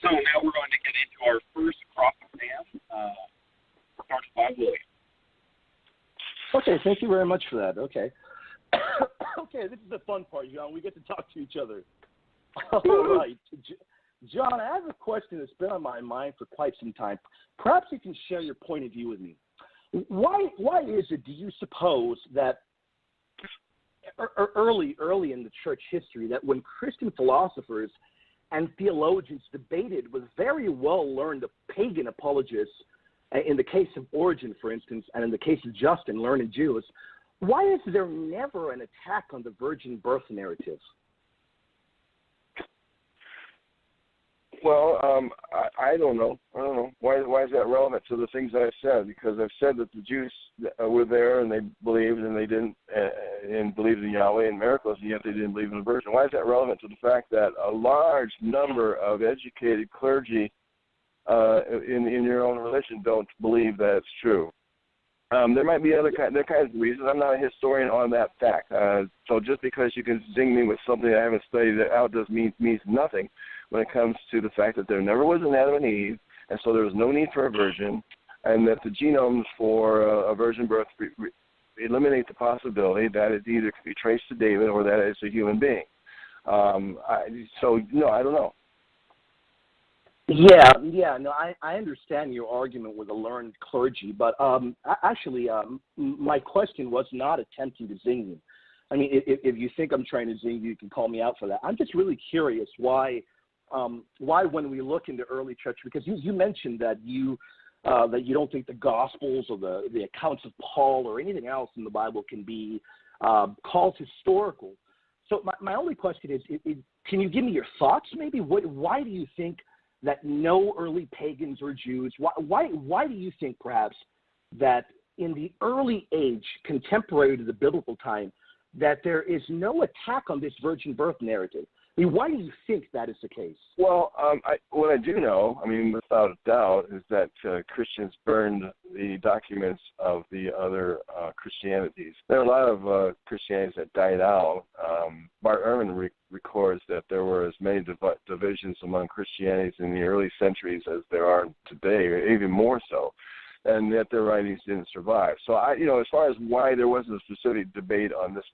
So now we're going to get into our first cross exam, started by William. Okay, thank you very much for that. Okay. Okay, this is the fun part, John. We get to talk to each other. All right. John, I have a question that's been on my mind for quite some time. Perhaps you can share your point of view with me. Why is it, do you suppose, that early in the church history, that when Christian philosophers and theologians debated with very well-learned pagan apologists, in the case of Origen, for instance, and in the case of Justin, learned Jews, why is there never an attack on the virgin birth narrative? Well, I don't know. Why is that relevant to the things I've said? Because I've said that the Jews were there and they believed and they didn't and believed in Yahweh and miracles, and yet they didn't believe in the Virgin. Why is that relevant to the fact that a large number of educated clergy in your own religion don't believe that it's true? There might be other kinds of reasons. I'm not a historian on that fact. So just because you can zing me with something I haven't studied out means nothing when it comes to the fact that there never was an Adam and Eve, and so there was no need for a virgin, and that the genomes for a virgin birth eliminate the possibility that it either could be traced to David or that it's a human being. No, I don't know. Yeah. No, I understand your argument with the learned clergy, but actually, my question was not attempting to zing you. I mean, if you think I'm trying to zing you, you can call me out for that. I'm just really curious why when we look into early church, because you mentioned that you don't think the Gospels or the accounts of Paul or anything else in the Bible can be called historical. So my only question is, can you give me your thoughts maybe? Why do you think that no early pagans or Jews, why do you think perhaps that in the early age, contemporary to the biblical time, that there is no attack on this virgin birth narrative? I mean, why do you think that is the case? Well, what I do know, I mean, without a doubt, is that Christians burned the documents of the other Christianities. There are a lot of Christianities that died out. Bart Ehrman records that there were as many divisions among Christianities in the early centuries as there are today, or even more so, and yet their writings didn't survive. So, as far as why there wasn't a specific debate on this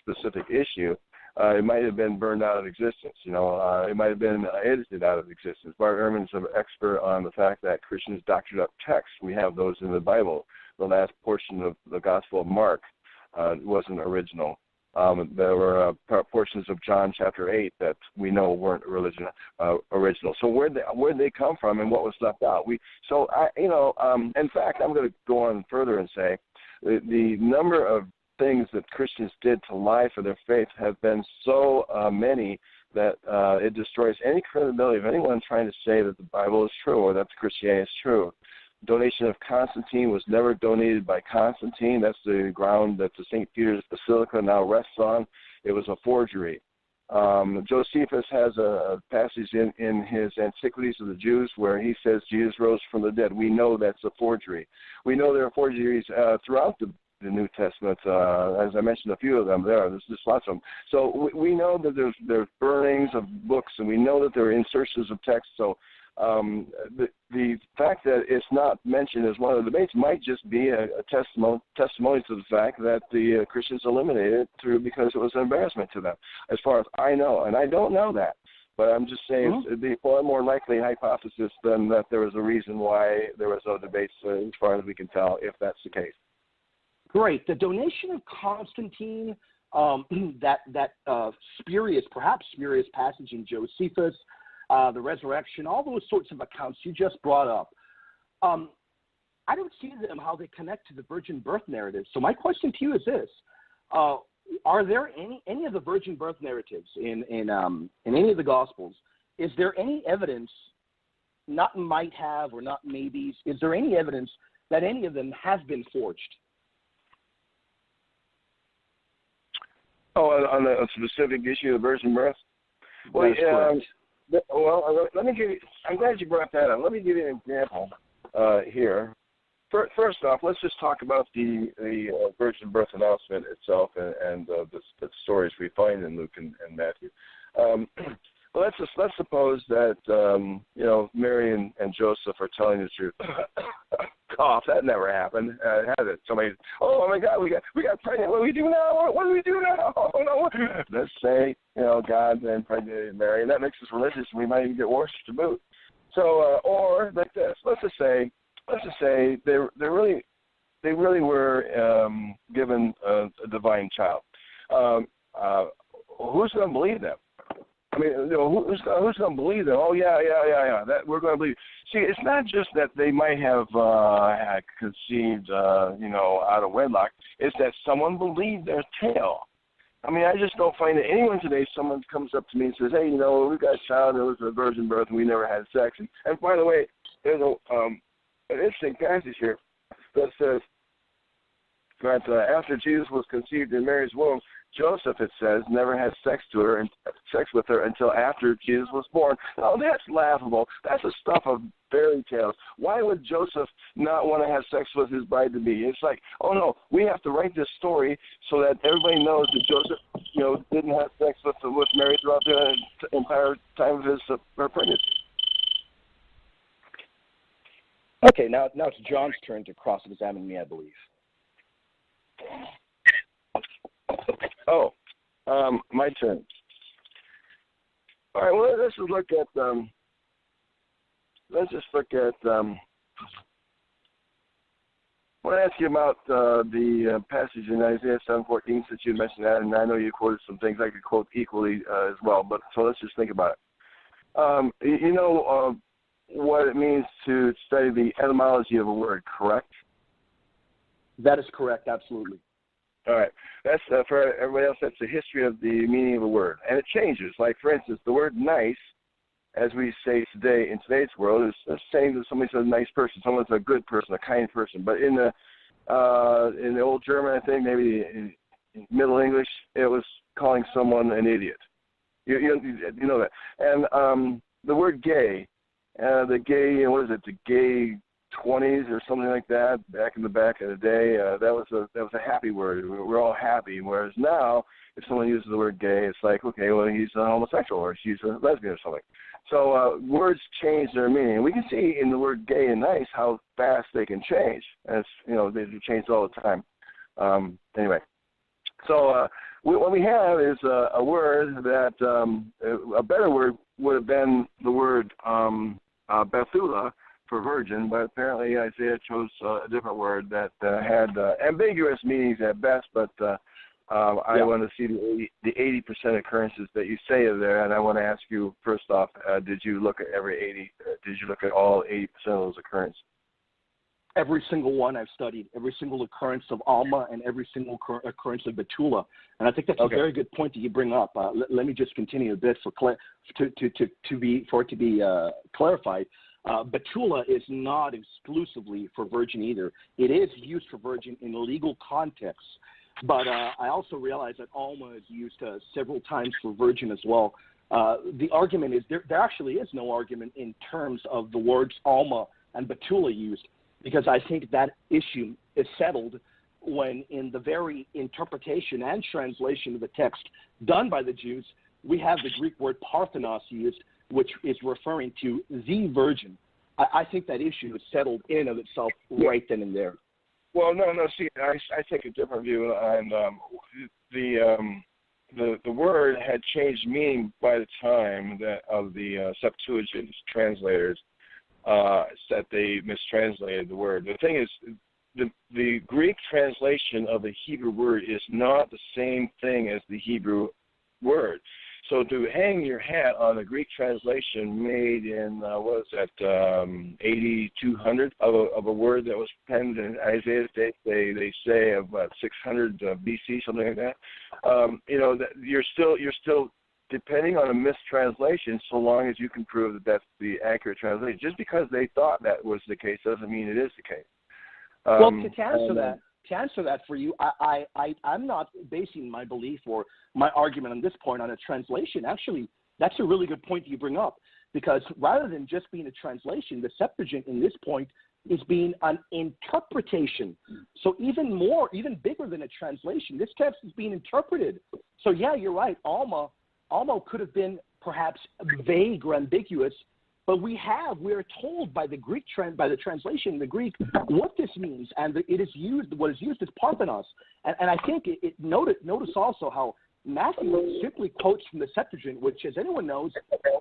specific issue, it might have been burned out of existence. It might have been edited out of existence. Bart Ehrman's an expert on the fact that Christians doctored up texts. We have those in the Bible. The last portion of the Gospel of Mark wasn't original. There were portions of John chapter 8 that we know weren't original. So where'd they come from, and what was left out? In fact, I'm going to go on further and say the number of things that Christians did to lie for their faith have been so many that it destroys any credibility of anyone trying to say that the Bible is true or that Christianity is true. Donation of Constantine was never donated by Constantine. That's the ground that the St. Peter's Basilica now rests on. It was a forgery. Josephus has a passage in his Antiquities of the Jews where he says Jesus rose from the dead. We know that's a forgery. We know there are forgeries throughout the New Testament. As I mentioned, a few of them there. There's just lots of them. So we know that there's burnings of books, and we know that there are insertions of text. So the fact that it's not mentioned as one of the debates might just be a testimony to the fact that the Christians eliminated it because it was an embarrassment to them, as far as I know. And I don't know that. But I'm just saying it'd be a far more likely hypothesis than that there was a reason why there was no debates as far as we can tell, if that's the case. Great. The donation of Constantine, that perhaps spurious passage in Josephus, the resurrection, all those sorts of accounts you just brought up. I don't see them how they connect to the virgin birth narrative. So my question to you is this: are there any of the virgin birth narratives in any of the Gospels? Is there any evidence, not might have or not maybes? Is there any evidence that any of them have been forged? Oh, on a specific issue of virgin birth? Well, let me give you. I'm glad you brought that up. Let me give you an example here. First off, let's just talk about the virgin birth announcement itself and the stories we find in Luke and Matthew. let's suppose that Mary and Joseph are telling the truth. Cough. That never happened. Has it? Somebody. Oh my God, we got pregnant. What do we do now? What do we do now? Oh no. Let's say God impregnated Mary, and that makes us religious, and we might even get worse to boot. So, or like this. Let's just say they really were given a divine child. Who's going to believe them? I mean, who's going to believe them? Oh, yeah. That we're going to believe. See, it's not just that they might have had conceived, out of wedlock. It's that someone believed their tale. I mean, I just don't find that anyone today, someone comes up to me and says, hey, we've got a child that was a virgin birth and we never had sex. And by the way, there's an interesting passage here that says that after Jesus was conceived in Mary's womb, Joseph, it says, never had sex with her until after Jesus was born. Oh, that's laughable. That's the stuff of fairy tales. Why would Joseph not want to have sex with his bride-to-be? It's like, oh, no, we have to write this story so that everybody knows that Joseph, didn't have sex with Mary throughout the entire time of her pregnancy. Okay, now it's John's turn to cross-examine me, I believe. Oh, my turn. All right. Well, let's just look at. I want to ask you about the passage in Isaiah 7:14, since you mentioned that, and I know you quoted some things I could quote equally as well. But so let's just think about it. What it means to study the etymology of a word, correct? That is correct. Absolutely. All right. That's for everybody else. That's the history of the meaning of a word, and it changes. Like, for instance, the word "nice," as we say today in today's world, is the same as somebody says a nice person. Someone's a good person, a kind person. But in the old German, I think, maybe in Middle English, it was calling someone an idiot. You know that. And the word "gay," the gay, what is it? The gay 20s or something like that. Back in the day, that was a happy word. We're all happy. Whereas now, if someone uses the word "gay," it's like, okay, well, he's a homosexual or she's a lesbian or something. So words change their meaning. We can see in the word "gay" and "nice" how fast they can change. As they change all the time. Anyway, so what we have is a word that a better word would have been the word Bethula for virgin, but apparently Isaiah chose a different word that had ambiguous meanings at best, but I want to see the 80% occurrences that you say are there, and I want to ask you, first off, did you look at did you look at all 80% of those occurrences? Every single one I've studied, every single occurrence of Alma and every single occurrence of Betula. And I think that's a very good point that you bring up. Let me just continue a bit for it to be clarified. Betula is not exclusively for virgin either. It is used for virgin in legal contexts, but I also realize that Alma is used several times for virgin as well. The argument is there actually is no argument in terms of the words Alma and Betula used, because I think that issue is settled when in the very interpretation and translation of the text done by the Jews, we have the Greek word Parthenos used, which is referring to the virgin. I think that issue is settled in and of itself right then and there. Well, no. See, I take a different view, and the word had changed meaning by the time of the Septuagint translators that they mistranslated the word. The thing is, the Greek translation of the Hebrew word is not the same thing as the Hebrew word. So to hang your hat on a Greek translation made in, 8200 of a word that was penned in Isaiah's day, they say about 600 BC, something like that, that you're still depending on a mistranslation so long as you can prove that that's the accurate translation. Just because they thought that was the case doesn't mean it is the case. Well, to answer that for you, I'm not basing my belief or my argument on this point on a translation. Actually, that's a really good point that you bring up, because rather than just being a translation, the Septuagint in this point is being an interpretation. So even bigger than a translation, this text is being interpreted. So yeah, you're right. Alma could have been perhaps vague or ambiguous, but we're told by the Greek by the translation in the Greek what this means, and what is used is Parthenos, and I think notice also how Matthew simply quotes from the Septuagint, which, as anyone knows,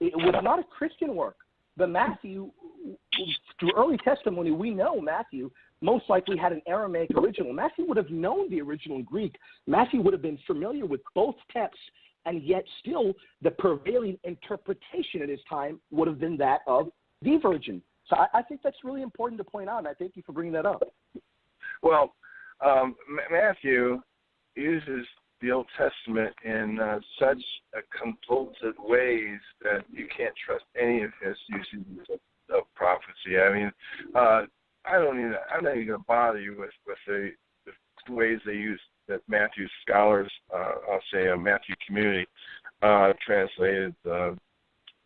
it was not a Christian work. But Matthew, through early testimony, we know Matthew most likely had an Aramaic original. Matthew would have known the original Greek. Matthew would have been familiar with both texts, and yet still the prevailing interpretation at his time would have been that of the Virgin. So I think that's really important to point out, and I thank you for bringing that up. Well, Matthew uses the Old Testament in such convoluted ways that you can't trust any of his uses of prophecy. I mean, I'm not even going to bother you with the ways they use that Matthew scholars, I'll say a Matthew community, translated the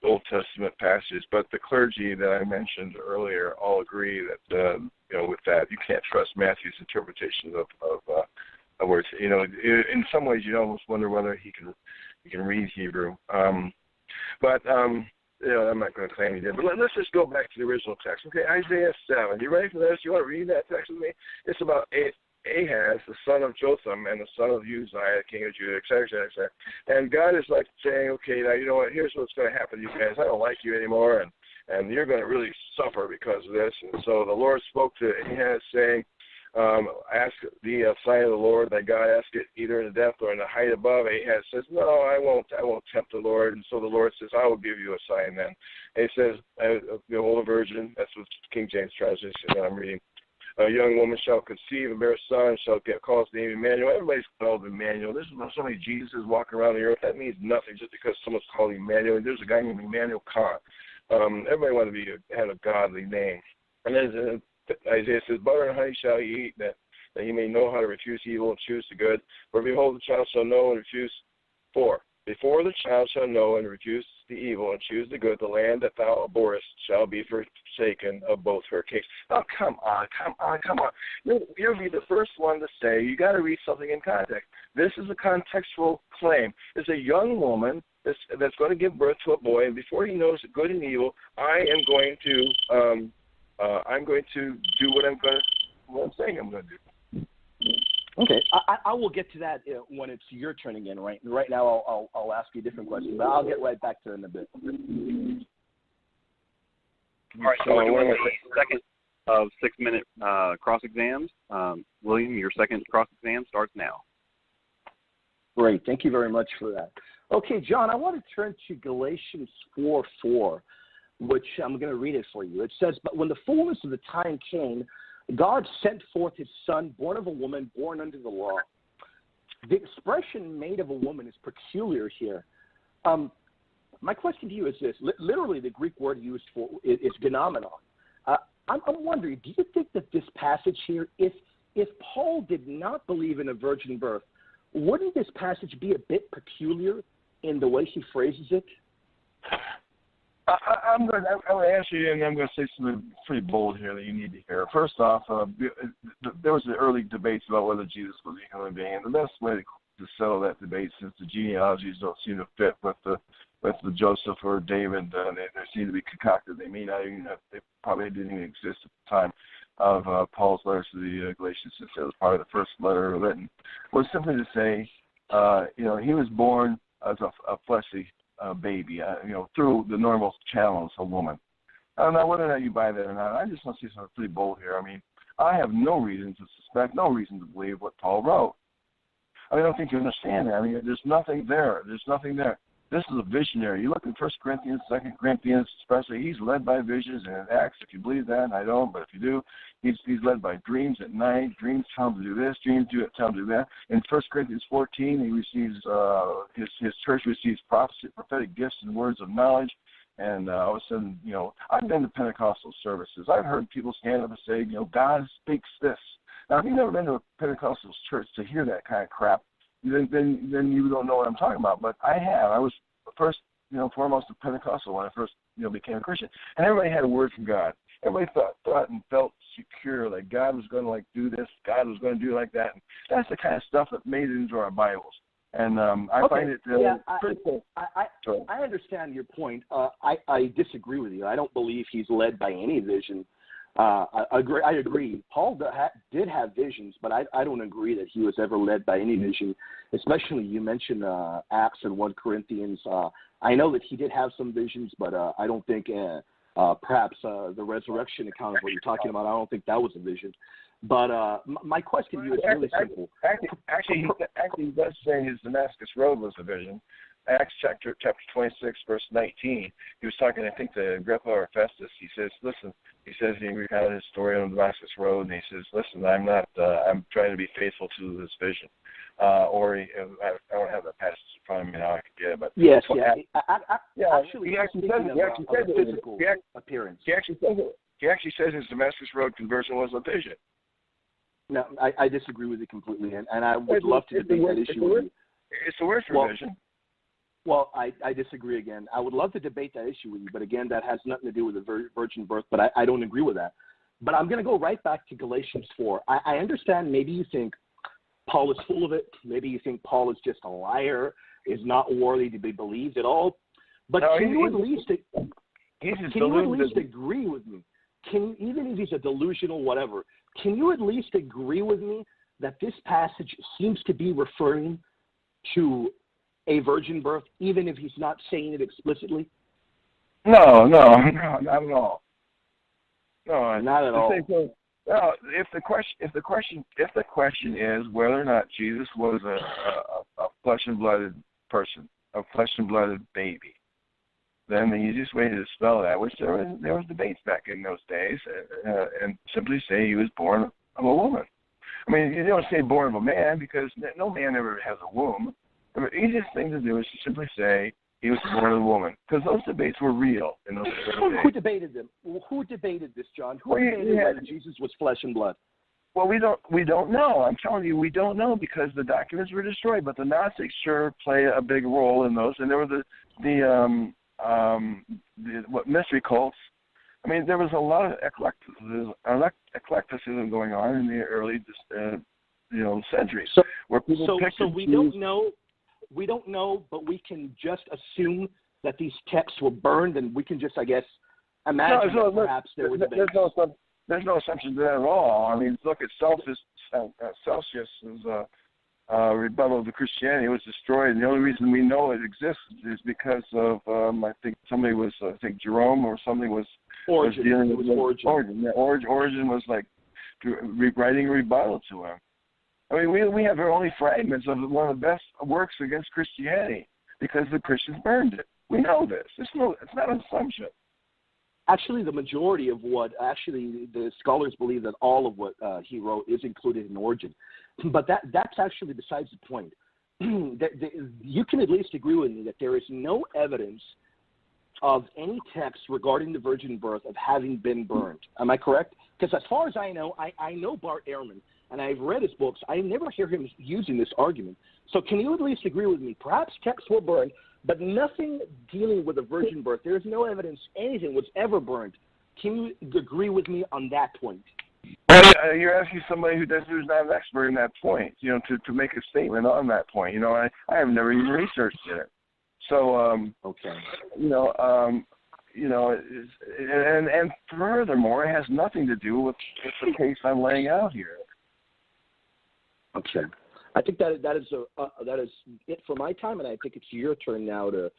Old Testament passages, but the clergy that I mentioned earlier all agree that with that you can't trust Matthew's interpretation of words. In some ways you almost wonder whether he can read Hebrew. But I'm not going to claim he did. But let's just go back to the original text. Okay, Isaiah 7. You ready for this? You want to read that text with me? It's about Ahaz, the son of Jotham, and the son of Uzziah, king of Judah, etc., etc. And God is like saying, okay, now you know what? Here's what's going to happen to you guys. I don't like you anymore, and you're going to really suffer because of this. And so the Lord spoke to Ahaz, saying, ask the sign of the Lord, that God ask it either in the depth or in the height above. Ahaz says, no, I won't tempt the Lord. And so the Lord says, I will give you a sign then. And he says, behold, a virgin, that's what King James translation that I'm reading. A young woman shall conceive and bear a son, shall call his name Emmanuel. Everybody's called Emmanuel. There's so many Jesuses walking around the earth. That means nothing just because someone's called Emmanuel. There's a guy named Emmanuel Kant. Everybody wants to have a godly name. And then Isaiah says, butter and honey shall he eat, that he may know how to refuse evil and choose the good. For behold, the child shall know and refuse. Before the child shall know and refuse the evil and choose the good, the land that thou abhorrest shall be forsaken of both her kings. Oh, come on. You'll be the first one to say you got to read something in context. This is a contextual claim. It's a young woman that's going to give birth to a boy, and before he knows good and evil, I'm going to do what I'm saying I'm going to do. Okay, I will get to that when it's your turn again. Right now, I'll ask you a different question, but I'll get right back to it in a bit. All right, so we're doing the second of 6-minute cross exams. William, your second cross exam starts now. Great, thank you very much for that. Okay, John, I want to turn to Galatians 4:4, which I'm going to read it for you. It says, "But when the fullness of the time came, God sent forth his son, born of a woman, born under the law." The expression made of a woman is peculiar here. My question to you is this. Literally, the Greek word used for is genomenon. I'm wondering, do you think that this passage here, if Paul did not believe in a virgin birth, wouldn't this passage be a bit peculiar in the way he phrases it? I'm going to answer you, and I'm going to say something pretty bold here that you need to hear. First off, there was the early debates about whether Jesus was a human being, and the best way to settle that debate, since the genealogies don't seem to fit with the Joseph or David, they seem to be concocted. They may not even they probably didn't even exist at the time of Paul's letters to the Galatians, since it was probably the first letter written. Was simply to say, he was born as a fleshly baby, through the normal channels of a woman. Now, whether or not you buy that or not, I just want to say something pretty bold here. I mean, I have no reason to suspect, no reason to believe what Paul wrote. I don't think you understand that. I mean, there's nothing there. This is a visionary. You look in 1 Corinthians, 2 Corinthians especially, he's led by visions, and in Acts, if you believe that, I don't, but if you do, he's led by dreams at night. Dreams tell him to do this, dreams tell him to do that. In 1 Corinthians 14, he receives, his church receives prophetic gifts and words of knowledge, and all of a sudden, I've been to Pentecostal services. I've heard people stand up and say, God speaks this. Now, if you've never been to a Pentecostal church to hear that kind of crap, then you don't know what I'm talking about. But I have. I was first, foremost a Pentecostal when I first, became a Christian. And everybody had a word from God. Everybody thought and felt secure that God was going to do this, God was going to do like that. And that's the kind of stuff that made it into our Bibles. And I find it pretty cool. I understand your point. I disagree with you. I don't believe he's led by any vision. I agree. Paul did have visions, but I don't agree that he was ever led by any vision, especially you mentioned Acts and 1 Corinthians. I know that he did have some visions, but I don't think perhaps the resurrection account of what you're talking about, I don't think that was a vision. But my question to you is really simple. Actually, he does say his Damascus Road was a vision. Acts chapter 26, verse 19. He was talking, I think, to Agrippa or Festus. He says, listen, he says he recounted his story on the Damascus Road, and he says, listen, I'm trying to be faithful to this vision. I don't have the passage in front of me now. I could get it, but yes, actually, he actually says it. Physical appearance. He actually says it. He actually says his Damascus Road conversion was a vision. No, I disagree with you completely, and I would love to debate that issue with you. It's the word for vision. Well, I disagree again. I would love to debate that issue with you, but again, that has nothing to do with the virgin birth, but I don't agree with that. But I'm going to go right back to Galatians 4. I understand maybe you think Paul is full of it. Maybe you think Paul is just a liar, is not worthy to be believed at all. But can you at least agree with me? Even if he's a delusional whatever, can you at least agree with me that this passage seems to be referring to a virgin birth, even if he's not saying it explicitly? No, not at all. No, not at all. No, if the question is whether or not Jesus was a flesh and blooded person, a flesh and blooded baby, then the easiest way to spell that, which there was debates back in those days, and simply say he was born of a woman. I mean, you don't say born of a man because no man ever has a womb. The easiest thing to do is to simply say he was born of a woman, because those debates were real in those days. Who debated them? Who debated this, John? Who debated whether Jesus was flesh and blood? Well, we don't know. I'm telling you, we don't know because the documents were destroyed. But the Gnostics sure play a big role in those, and there were the mystery cults. I mean, there was a lot of eclecticism going on in the early centuries. Where people so we don't know. We don't know, but we can just assume that these texts were burned, and we can just, I guess, imagine that perhaps there was debates. There's no assumption to that at all. I mean, look at Celsus's rebuttal to Christianity. It was destroyed, and the only reason we know it exists is because of I think Jerome or something was dealing with Origin. Origin was like writing a rebuttal to him. I mean, we have only fragments of one of the best works against Christianity because the Christians burned it. We know this. It's not an assumption. Actually, the majority of the scholars believe that all of what he wrote is included in Origin. But that's actually besides the point. You can at least agree with me that there is no evidence of any text regarding the virgin birth of having been burned. Am I correct? Because as far as I know Bart Ehrman, and I've read his books. I never hear him using this argument. So can you at least agree with me? Perhaps texts were burned, but nothing dealing with a virgin birth. There is no evidence anything was ever burned. Can you agree with me on that point? Well, you're asking somebody who's not an expert in that point, to make a statement on that point. I have never even researched it. So, okay. And furthermore, it has nothing to do with the case I'm laying out here. Okay, I think that is it for my time, and I think it's your turn now to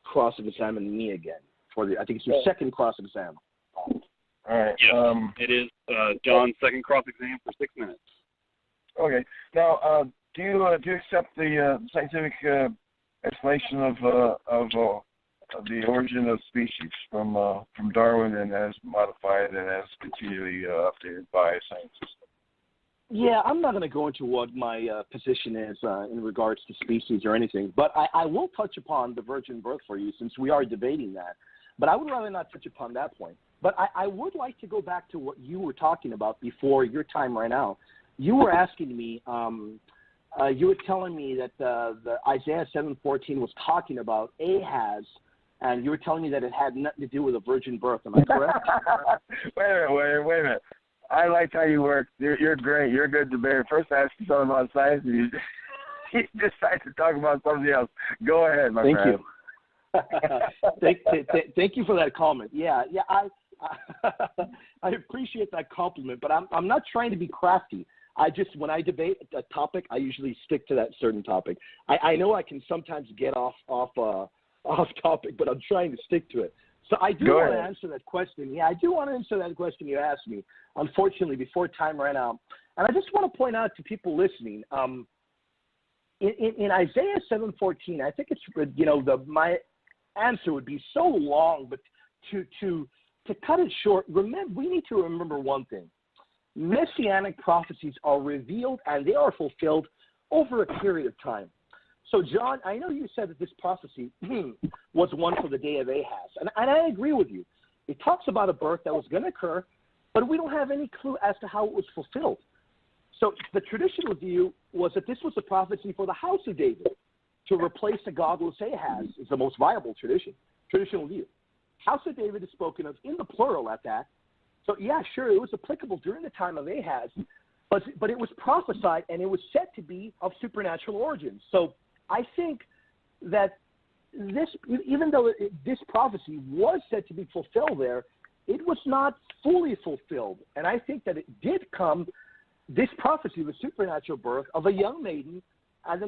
cross-examine me again. I think it's your second cross-exam. All right. Yes, it is John's second cross-exam for 6 minutes. Okay. Now, do you accept the scientific explanation of the origin of species from Darwin and as modified and as continually updated by scientists? Yeah, I'm not going to go into what my position is in regards to species or anything, but I will touch upon the virgin birth for you since we are debating that. But I would rather not touch upon that point. But I would like to go back to what you were talking about before your time right now. You were asking me, you were telling me that the Isaiah 7:14 was talking about Ahaz, and you were telling me that it had nothing to do with a virgin birth. Am I correct? Wait a minute. I like how you work. You're great. You're a good debater. First, I asked you something about science. you decide to talk about something else, go ahead, my friend. Thank you for that comment. Yeah, I appreciate that compliment, but I'm not trying to be crafty. When I debate a topic, I usually stick to that certain topic. I know I can sometimes get off topic, but I'm trying to stick to it. So I do want to answer that question. Yeah, I do want to answer that question you asked me. Unfortunately, before time ran out, and I just want to point out to people listening, in Isaiah 7:14, I think it's my answer would be so long, but to cut it short, we need to remember one thing. Messianic prophecies are revealed and they are fulfilled over a period of time. So, John, I know you said that this prophecy was one for the day of Ahaz, and I agree with you. It talks about a birth that was going to occur, but we don't have any clue as to how it was fulfilled. So the traditional view was that this was a prophecy for the house of David to replace the godless Ahaz is the most viable traditional view. House of David is spoken of in the plural at that. So, yeah, sure, it was applicable during the time of Ahaz, but it was prophesied and it was said to be of supernatural origins. So I think that even though this prophecy was said to be fulfilled there, it was not fully fulfilled. And I think that it did come, this prophecy, the supernatural birth of a young maiden, and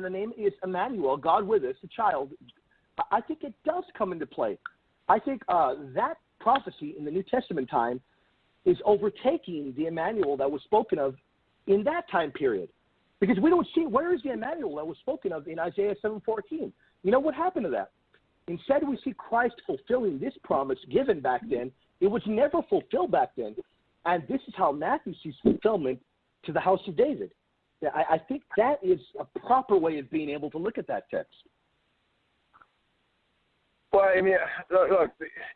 the name is Emmanuel, God with us, a child. I think it does come into play. I think that prophecy in the New Testament time is overtaking the Emmanuel that was spoken of in that time period. Because we don't see, where is the Emmanuel that was spoken of in Isaiah 7:14? You know what happened to that? Instead, we see Christ fulfilling this promise given back then. It was never fulfilled back then. And this is how Matthew sees fulfillment to the house of David. I think that is a proper way of being able to look at that text. Well, I mean, look,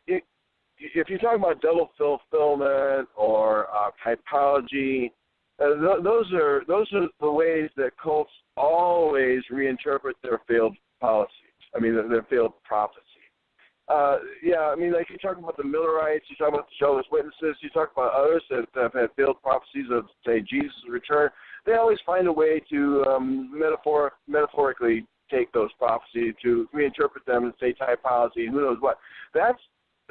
if you're talking about double fulfillment or typology, those are the ways that cults always reinterpret their failed policies. I mean, their failed prophecy. Yeah, I mean, like you're talking about the Millerites, you're talking about the Jehovah's Witnesses, you talk about others that have had failed prophecies of, say, Jesus' return. They always find a way to metaphorically take those prophecies, to reinterpret them and say typology, who knows what. That's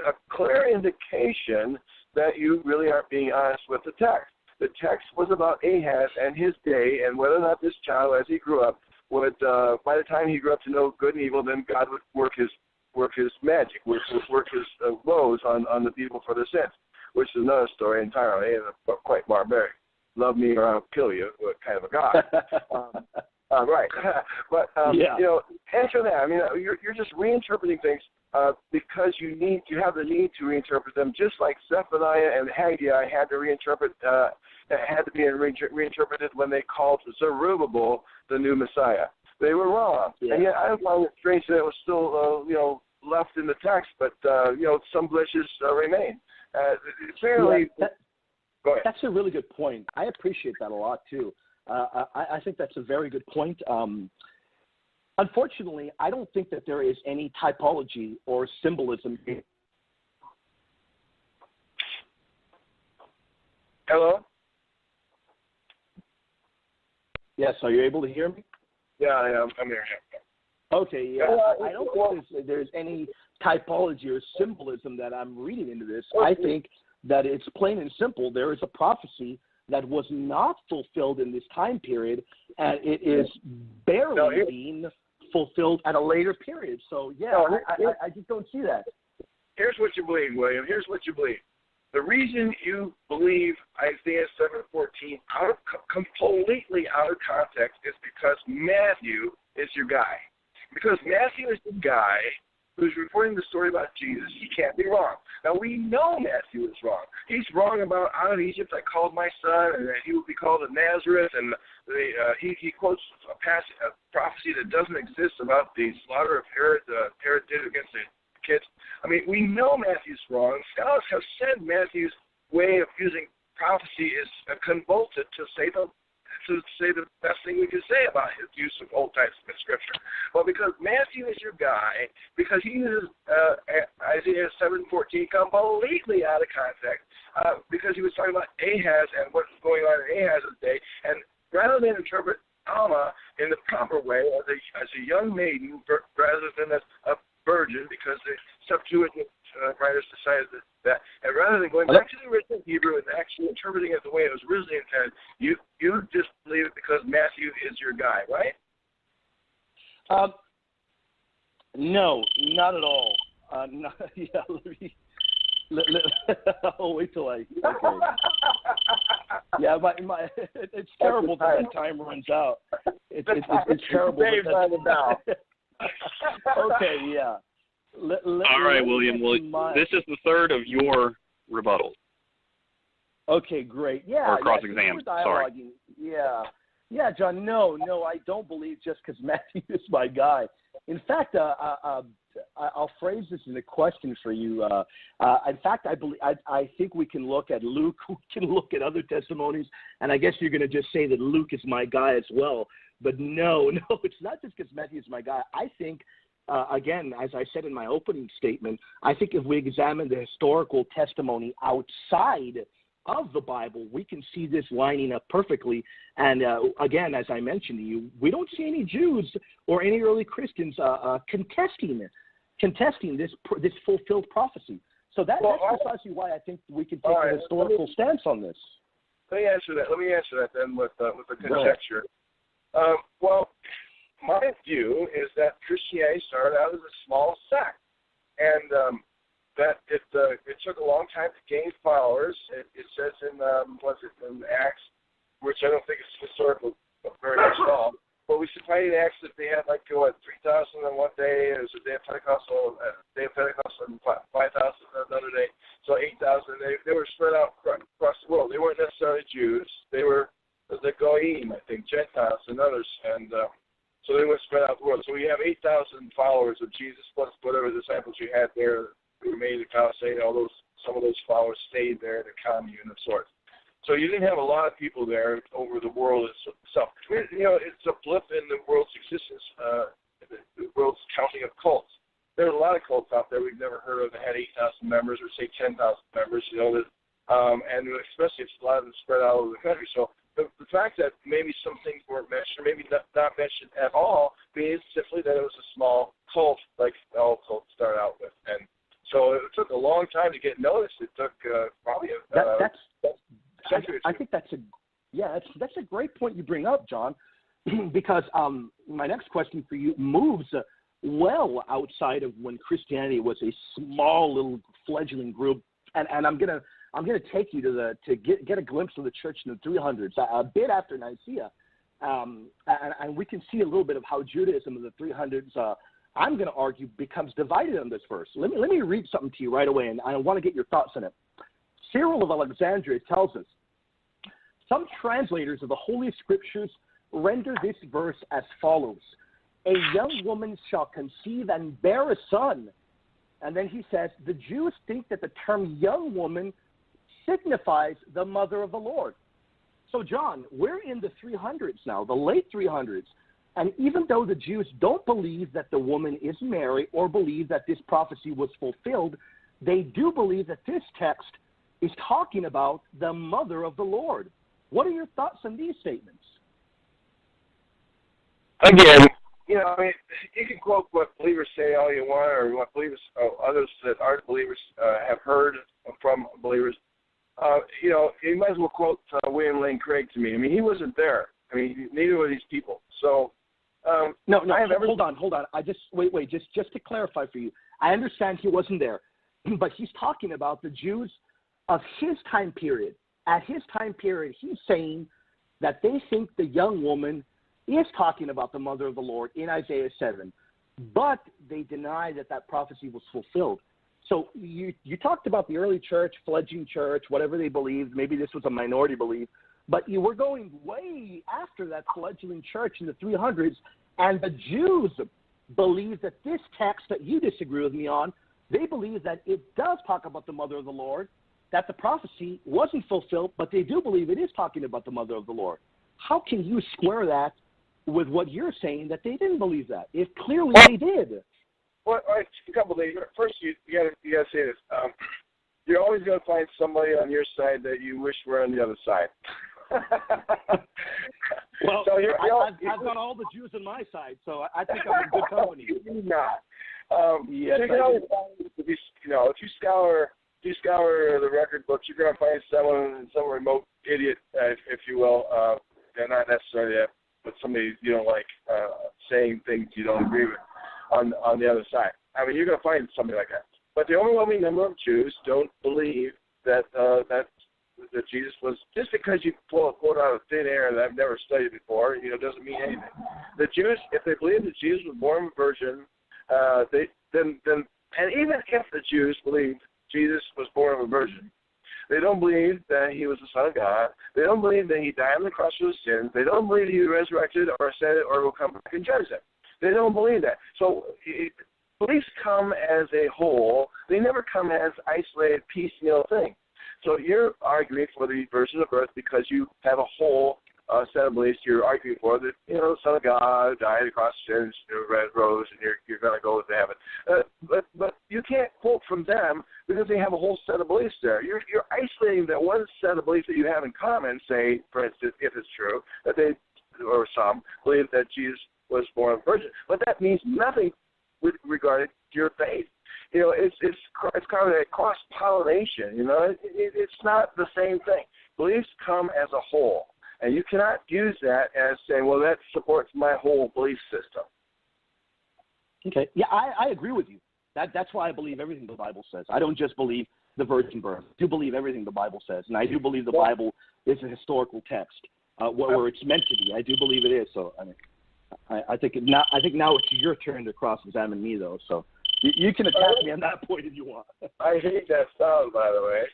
a clear indication that you really aren't being honest with the text. The text was about Ahaz and his day, and whether or not this child, as he grew up, would, by the time he grew up to know good and evil, then God would work his magic, work his woes on the people for their sins, which is another story entirely and quite barbaric. Love me or I'll kill you, what kind of a God. Right. But, answer that. I mean, you're just reinterpreting things because you have the need to reinterpret them, just like Zephaniah and Haggai had to be reinterpreted when they called Zerubbabel the new Messiah. They were wrong. Yeah. And yet I find it strange that it was still, left in the text, but, some blemishes remain. Clearly, go ahead. That's a really good point. I appreciate that a lot, too. I think that's a very good point. Unfortunately, I don't think that there is any typology or symbolism. Hello? Yes, are you able to hear me? Yeah, I'm here. Okay, yeah. I don't think there's any typology or symbolism that I'm reading into this. I think that it's plain and simple. There is a prophecy that was not fulfilled in this time period, and it is barely being fulfilled at a later period. So, I just don't see that. Here's what you believe, William. Here's what you believe. The reason you believe Isaiah 7:14 completely out of context is because Matthew is your guy. Because Matthew is the guy who's reporting the story about Jesus. He can't be wrong. Now, we know Matthew is wrong. He's wrong about out of Egypt I called my son, and that he will be called a Nazareth, and he quotes a prophecy that doesn't exist about the slaughter of Herod did against the kids. I mean, we know Matthew's wrong. Scholars have said Matthew's way of using prophecy is convoluted to say the best thing we can say about his use of Old Testament scripture. Well, because Matthew is your guy, because he uses Isaiah 7:14 completely out of context, because he was talking about Ahaz and what's going on in Ahaz's day, and rather than interpret Alma in the proper way as a young maiden rather than as a virgin, because the Septuagint writers decided that, and rather than going back to the original Hebrew and actually interpreting it the way it was originally intended, you just believe it because Matthew is your guy, right? No, not at all. I'll wait till okay. Yeah, it's terrible that time runs out. It's terrible. Okay, yeah. All right, William. Well, this is the third of your rebuttals. Okay, great. Yeah. Or cross-exam. Sorry. Yeah, John. No, I don't believe just because Matthew is my guy. In fact, I'll phrase this in a question for you. In fact, I think we can look at Luke. We can look at other testimonies, and I guess you're going to just say that Luke is my guy as well. But no, it's not just because Matthew is my guy. I think, again, as I said in my opening statement, I think if we examine the historical testimony outside of the Bible, we can see this lining up perfectly. And again, as I mentioned to you, we don't see any Jews or any early Christians contesting this fulfilled prophecy. So that's precisely why I think we can take a historical stance on this. Let me answer that then with the conjecture. Well, my view is that Christianity started out as a small sect, and that it took a long time to gain followers. It says in Acts, which I don't think is historical very much at all, but we should find in Acts that they had 3,000 in one day. It was a day of Pentecost, and 5,000 another day, so 8,000. They were spread out across the world. They weren't necessarily Jews. They were the Goyim, I think, Gentiles and others, and so they were spread out the world. So we have 8,000 followers of Jesus plus whatever disciples you had there. We made the Colosseum, some of those followers stayed there in a commune of sorts. So you didn't have a lot of people there over the world itself. It's a blip in the world's existence, the world's counting of cults. There's a lot of cults out there we've never heard of that had 8,000 members or say 10,000 members, and especially if a lot of them spread out over the country. So the fact that maybe some things weren't mentioned, or maybe not mentioned at all, means simply that it was a small cult, like all cults start out with. And so it took a long time to get noticed. It took probably a century. I think that's a great point you bring up, John, because my next question for you moves well outside of when Christianity was a small little fledgling group, and I'm gonna take you to get a glimpse of the church in the 300s, a bit after Nicaea, and we can see a little bit of how Judaism in the 300s. I'm going to argue becomes divided on this verse. Let me read something to you right away, and I want to get your thoughts on it. Cyril of Alexandria tells us, some translators of the Holy Scriptures render this verse as follows: a young woman shall conceive and bear a son. And then he says, the Jews think that the term young woman signifies the mother of the Lord. So, John, we're in the 300s now, the late 300s. And even though the Jews don't believe that the woman is Mary or believe that this prophecy was fulfilled, they do believe that this text is talking about the mother of the Lord. What are your thoughts on these statements? Again, you can quote what believers say all you want, or what believers, others that aren't believers have heard from believers. You might as well quote William Lane Craig to me. I mean, he wasn't there. I mean, neither were these people. So. No, hold on. I just wait. Just to clarify for you, I understand he wasn't there, but he's talking about the Jews of his time period. At his time period, he's saying that they think the young woman is talking about the mother of the Lord in Isaiah 7, but they deny that prophecy was fulfilled. So you talked about the early church, fledgling church, whatever they believed. Maybe this was a minority belief. But you were going way after that fledgling church in the 300s, and the Jews believe that this text that you disagree with me on, they believe that it does talk about the mother of the Lord, that the prophecy wasn't fulfilled, but they do believe it is talking about the mother of the Lord. How can you square that with what you're saying, that they didn't believe that, if clearly they did? Well, a couple of things. First, you got to say this. You're always going to find somebody on your side that you wish were on the other side. Well, so I've got all the Jews on my side, so I think I'm in good company. You do not. Yes, you can always find, if you scour the record books, you're going to find some remote idiot, if you will. They're not necessarily that, but somebody you don't like saying things you don't agree with on the other side. I mean, you're going to find somebody like that. But the overwhelming number of Jews don't believe that Jesus was, just because you pull a quote out of thin air that I've never studied before, doesn't mean anything. The Jews, if they believe that Jesus was born of a virgin, and even if the Jews believed Jesus was born of a virgin, they don't believe that he was the Son of God. They don't believe that he died on the cross for his sins. They don't believe he resurrected or ascended or will come back and judge them. They don't believe that. So beliefs come as a whole. They never come as isolated, piecemeal things. So you're arguing for the virgin of birth because you have a whole set of beliefs you're arguing for, that, the Son of God died across sins, red rose, and you're going to go to heaven. But you can't quote from them because they have a whole set of beliefs there. You're isolating that one set of beliefs that you have in common, say, for instance, if it's true, that they, or some, believe that Jesus was born of a virgin. But that means nothing with regard to your faith. It's kind of a cross-pollination, It's not the same thing. Beliefs come as a whole. And you cannot use that as saying, well, that supports my whole belief system. Okay. Yeah, I agree with you. That's why I believe everything the Bible says. I don't just believe the virgin birth. I do believe everything the Bible says. And I do believe the Bible is a historical text where it's meant to be. I do believe it is. So, I think now it's your turn to cross-examine me, though. So you can attack me on that point if you want. I hate that sound, by the way.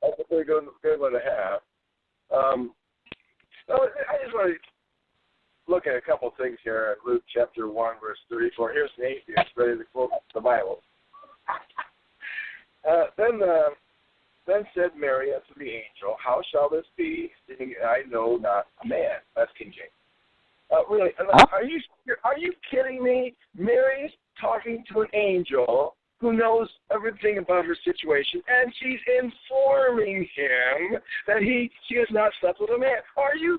That's a pretty good one to have. I just want to look at a couple of things here in Luke chapter 1, verse 34. Here's an atheist ready to quote the Bible. Then said Mary unto the angel, how shall this be, seeing I know not a man? That's King James. Really? Are you kidding me? Mary's talking to an angel who knows everything about her situation, and she's informing him that she has not slept with a man. Are you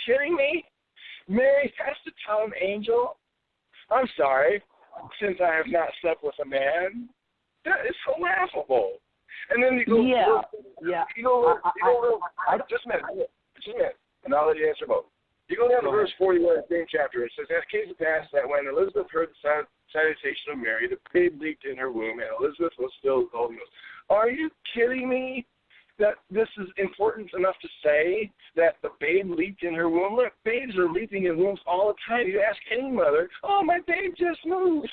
kidding me? Mary has to tell an angel, I'm sorry, since I have not slept with a man? That is so laughable. And then you go, just a minute, and I'll let you answer both. You go down to verse 41 of the same chapter. It says, it came to pass that when Elizabeth heard the salutation of Mary, the babe leaped in her womb, and Elizabeth was filled with the Holy Ghost. Are you kidding me that this is important enough to say that the babe leaped in her womb? Look, babes are leaping in wombs all the time. You ask any mother, oh, my babe just moved.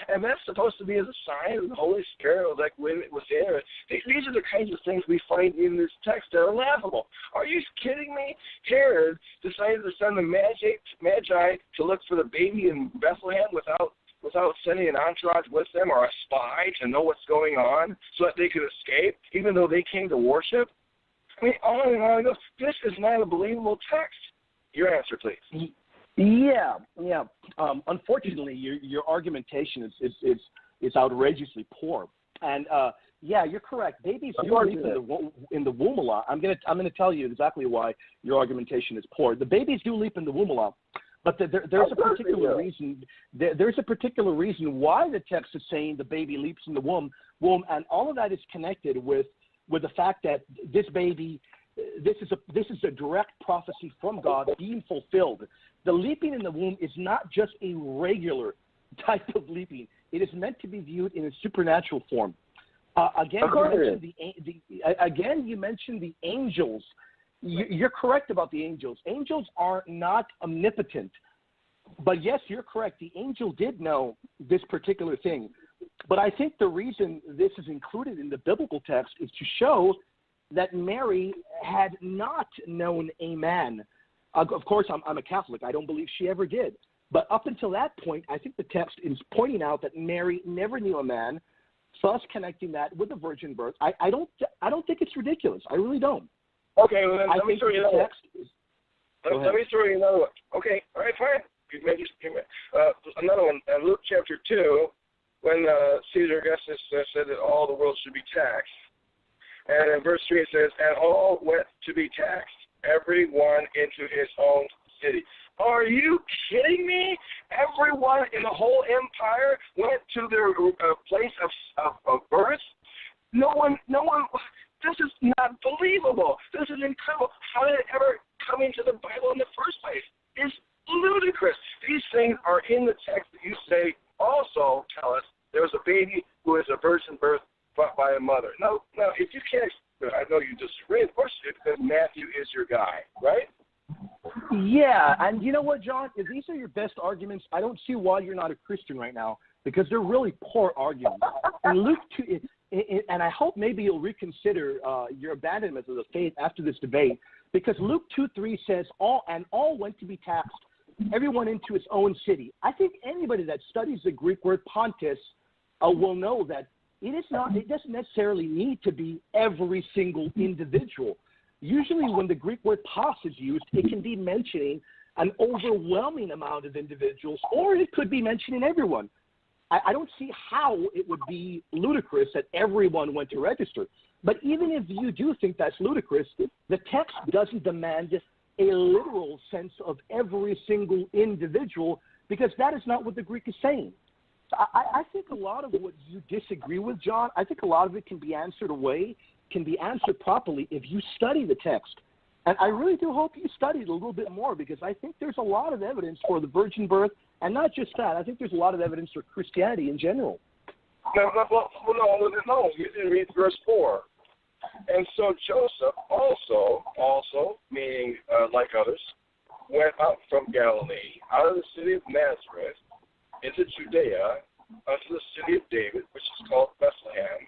And that's supposed to be as a sign of the Holy Spirit, like when it was there. These are the kinds of things we find in this text that are laughable. Are you kidding me? Herod decided to send the Magi to look for the baby in Bethlehem without sending an entourage with them or a spy to know what's going on so that they could escape, even though they came to worship? I mean, on and on it goes. This is not a believable text. Your answer, please. Yeah. Unfortunately, your argumentation is outrageously poor. And you're correct. Babies do leap in the womb a lot. I'm gonna tell you exactly why your argumentation is poor. The babies do leap in the womb a lot, but there's a particular reason. There's a particular reason why the text is saying the baby leaps in the womb, and all of that is connected with the fact that this baby. This is a direct prophecy from God being fulfilled. The leaping in the womb is not just a regular type of leaping. It is meant to be viewed in a supernatural form. You mentioned the angels. You're correct about the angels. Angels are not omnipotent. But yes, you're correct. The angel did know this particular thing. But I think the reason this is included in the biblical text is to show that Mary had not known a man. Of course, I'm a Catholic. I don't believe she ever did. But up until that point, I think the text is pointing out that Mary never knew a man, thus connecting that with the virgin birth. I don't think it's ridiculous. I really don't. Okay, well, then let me throw you another one. Let me throw you another one. Okay, all right, fine. Another one, Luke chapter 2, when Caesar Augustus said that all the world should be taxed. And in verse 3 it says, and all went to be taxed. everyone into his own city. Are you kidding me? Everyone in the whole empire went to their place of birth? No one, this is not believable. This is incredible. How did it ever come into the Bible in the first place? It's ludicrous. These things are in the text that you say also tell us there was a baby who is a virgin birth by a mother. No, if you can't, I know you disagree, of course you do, because Matthew is your guy, right? Yeah, and you know what, John? If these are your best arguments, I don't see why you're not a Christian right now, because they're really poor arguments. And Luke 2, and I hope maybe you'll reconsider your abandonment of the faith after this debate, because Luke 2:3 says, all went to be taxed, everyone into his own city. I think anybody that studies the Greek word pontis will know that it doesn't necessarily need to be every single individual. Usually when the Greek word pos is used, it can be mentioning an overwhelming amount of individuals, or it could be mentioning everyone. I don't see how it would be ludicrous that everyone went to register. But even if you do think that's ludicrous, the text doesn't demand a literal sense of every single individual, because that is not what the Greek is saying. So I think a lot of what you disagree with, John, I think a lot of it can be answered properly if you study the text. And I really do hope you study it a little bit more, because I think there's a lot of evidence for the virgin birth, and not just that. I think there's a lot of evidence for Christianity in general. No, you didn't read verse 4. And so Joseph also, meaning like others, went up from Galilee, out of the city of Nazareth, into Judea, unto the city of David, which is called Bethlehem,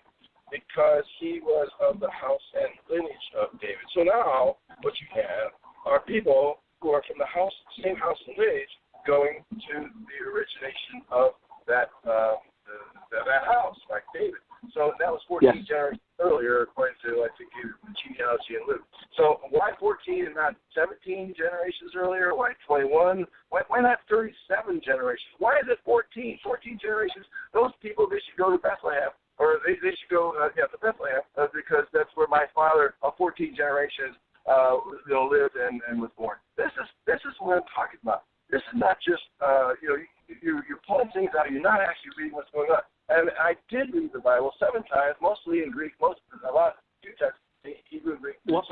because he was of the house and lineage of David. So now what you have are people who are from the same house and lineage, going to the origination of that house, like David. So that was 14 generations earlier, according to, I think, genealogy and Luke. So why 14 and not 17 generations earlier? Why 21? Why not 37 generations? Why is it 14? 14 generations. Those people, they should go to Bethlehem, or they should go to Bethlehem, because that's where my father of 14 generations lived and was born. This is what I'm talking about. This is not just you're pulling things out. You're not actually reading what's going on. And I did read the Bible 7 times, mostly in Greek, two times in Hebrew and Greek. Well,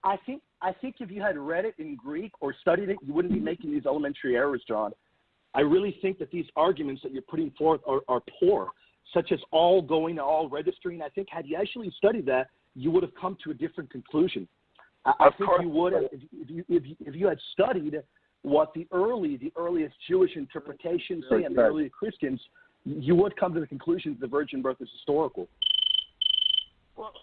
I think if you had read it in Greek or studied it, you wouldn't be making these elementary errors, John. I really think that these arguments that you're putting forth are poor, such as all going, all registering. I think had you actually studied that, you would have come to a different conclusion. I think you would have, if you had studied what the earliest Jewish interpretations say and the early Christians, you would come to the conclusion that the virgin birth is historical. Well,